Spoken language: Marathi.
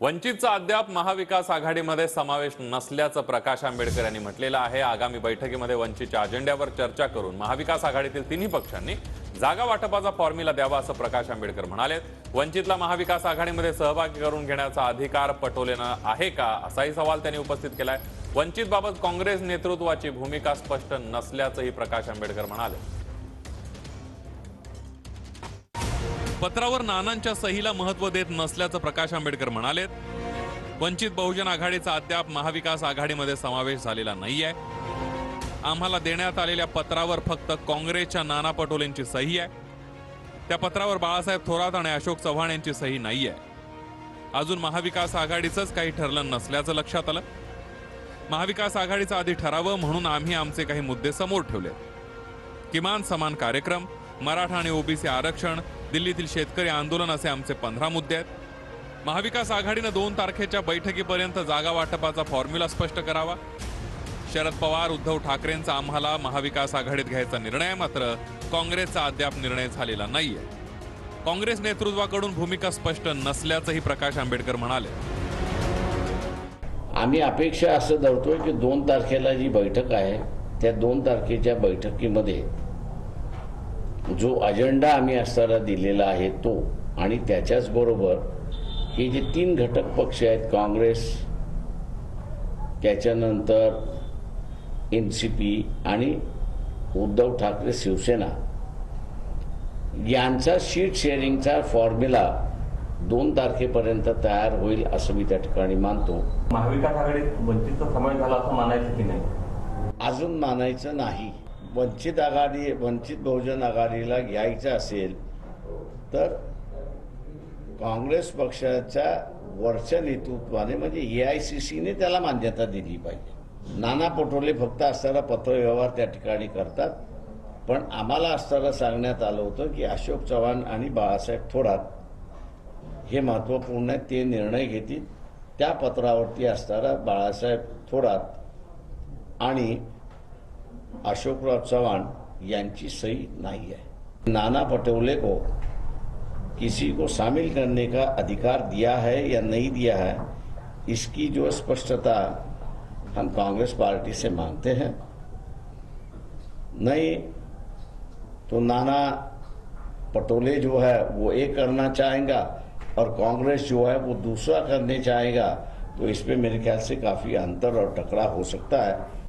वंचितचा अद्याप महाविकास आघाडीमध्ये समावेश नसल्याचं प्रकाश आंबेडकर यांनी म्हटलेलं आहे। आगामी बैठकीमध्ये वंचितच्या अजेंड्यावर चर्चा करून महाविकास आघाडीतील तिन्ही पक्षांनी जागा वाटपाचा फॉर्म्युला द्यावा असं प्रकाश आंबेडकर म्हणाले। वंचितला महाविकास आघाडीमध्ये सहभागी करून घेण्याचा अधिकार पटोलेंना आहे का असाही सवाल त्यांनी उपस्थित केलाय। वंचितबाबत काँग्रेस नेतृत्वाची भूमिका स्पष्ट नसल्याचंही प्रकाश आंबेडकर म्हणाले। पत्रावर नानांच्या सहीला महत्त्व देत नसल्याचं प्रकाश आंबेडकर म्हणाले। वंचित बहुजन आघाडीचा अद्याप महाविकास आघाडीमध्ये समावेश झालेला नाहीये। आम्हाला देण्यात आलेल्या पत्रावर फक्त काँग्रेसच्या नाना पटोलेंची सही आहे। त्या पत्रावर बाळासाहेब थोरात आणि अशोक चव्हाण यांची सही नाहीये। अजून महाविकास आघाडीचंच काही ठरलं नसल्याचं लक्षात आलं। महाविकास आघाडीचा आधी ठरावं म्हणून आम्ही आमचे काही मुद्दे समोर ठेवले। किमान समान कार्यक्रम, मराठा आणि ओबीसी आरक्षण, दिल्लीतील शेतकरी आंदोलन असे आमचे 15 मुद्दे आहेत। महाविकास आघाडीने 2 तारखेच्या बैठकीपर्यंत जागा वाटपाचा फॉर्म्युला स्पष्ट करावा। शरद पवार, उद्धव ठाकरेंचा आम्हाला महाविकास आघाडीत घ्यायचा निर्णय आहे, मात्र काँग्रेसचा अद्याप निर्णय झालेला नाहीये। काँग्रेस नेतृत्वाकडून भूमिका स्पष्ट नसल्याचंही प्रकाश आंबेडकर म्हणाले। आम्ही अपेक्षा असं धरतोय की 2 तारखेला जी बैठक आहे त्या 2 तारखेच्या बैठकीमध्ये जो अजेंडा आम्ही असताना दिलेला आहे तो आणि त्याच्याच बरोबर हे जे 3 घटक पक्ष आहेत, काँग्रेस, त्याच्यानंतर एनसीपी आणि उद्धव ठाकरे शिवसेना यांचा सीट शेअरिंगचा फॉर्म्युला 2 तारखेपर्यंत तयार होईल असं मी त्या ठिकाणी मानतो। महाविकास आघाडीत वंचितचा समावेश झाला असं मानायचं की नाही? अजून मानायचं नाही। वंचित बहुजन आघाडीला घ्यायचं असेल तर काँग्रेस पक्षाच्या वरच्या नेतृत्वाने म्हणजे AICCने त्याला मान्यता दिली पाहिजे। नाना पटोले फक्त असताना पत्रव्यवहार त्या ठिकाणी करतात, पण आम्हाला असताना सांगण्यात आलं होतं की अशोक चव्हाण आणि बाळासाहेब थोरात हे महत्त्वपूर्ण आहे, ते निर्णय घेतील। त्या पत्रावरती असताना बाळासाहेब थोरात आणि अशोकराव चव्हाण यांची सही नहीं है। नाना पटोले को किसी को शामिल करने का अधिकार दिया है या नहीं दिया है, इसकी जो स्पष्टता हम कांग्रेस पार्टी से मांगते हैं। नहीं तो नाना पटोले जो है वो एक करना चाहेगा और कांग्रेस जो है वो दूसरा करने चाहेगा, तो इसमें मेरे ख्याल से काफ़ी अंतर और टकराव हो सकता है।